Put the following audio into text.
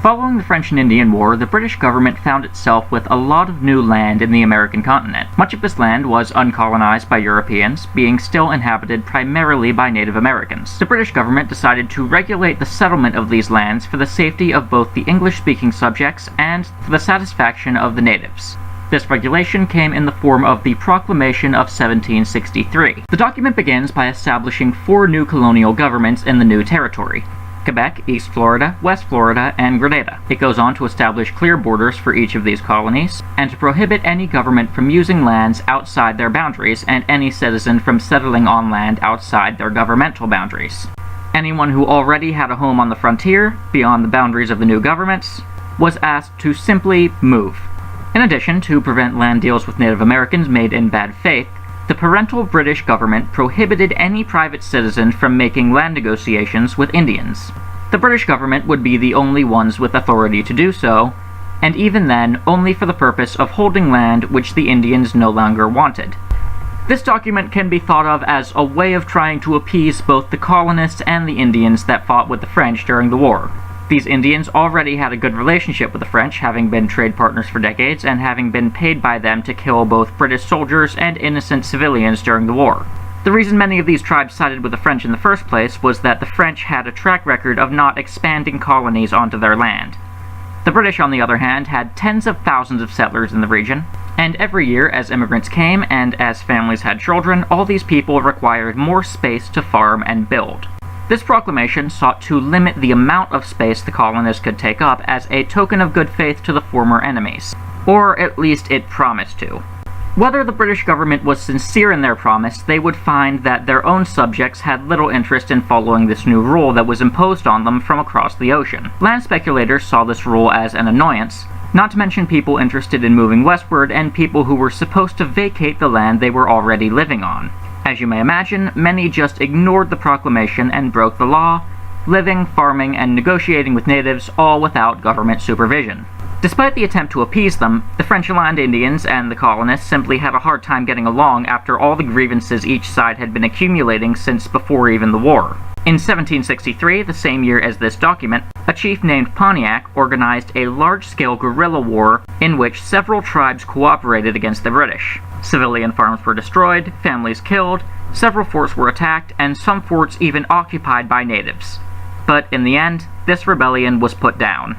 Following the French and Indian War, the British government found itself with a lot of new land in the American continent. Much of this land was uncolonized by Europeans, being still inhabited primarily by Native Americans. The British government decided to regulate the settlement of these lands for the safety of both the English-speaking subjects and for the satisfaction of the natives. This regulation came in the form of the Proclamation of 1763. The document begins by establishing 4 new colonial governments in the new territory: Quebec, East Florida, West Florida, and Grenada. It goes on to establish clear borders for each of these colonies, and to prohibit any government from using lands outside their boundaries and any citizen from settling on land outside their governmental boundaries. Anyone who already had a home on the frontier, beyond the boundaries of the new governments, was asked to simply move. In addition, to prevent land deals with Native Americans made in bad faith, the parental British government prohibited any private citizen from making land negotiations with Indians. The British government would be the only ones with authority to do so, and even then, only for the purpose of holding land which the Indians no longer wanted. This document can be thought of as a way of trying to appease both the colonists and the Indians that fought with the French during the war. These Indians already had a good relationship with the French, having been trade partners for decades and having been paid by them to kill both British soldiers and innocent civilians during the war. The reason many of these tribes sided with the French in the first place was that the French had a track record of not expanding colonies onto their land. The British, on the other hand, had tens of thousands of settlers in the region, and every year as immigrants came and as families had children, all these people required more space to farm and build. This proclamation sought to limit the amount of space the colonists could take up as a token of good faith to the former enemies. Or at least it promised to. Whether the British government was sincere in their promise, they would find that their own subjects had little interest in following this new rule that was imposed on them from across the ocean. Land speculators saw this rule as an annoyance, not to mention people interested in moving westward and people who were supposed to vacate the land they were already living on. As you may imagine, many just ignored the proclamation and broke the law, living, farming, and negotiating with natives, all without government supervision. Despite the attempt to appease them, the French land Indians and the colonists simply had a hard time getting along after all the grievances each side had been accumulating since before even the war. In 1763, the same year as this document, a chief named Pontiac organized a large-scale guerrilla war in which several tribes cooperated against the British. Civilian farms were destroyed, families killed, several forts were attacked, and some forts even occupied by natives. But in the end, this rebellion was put down.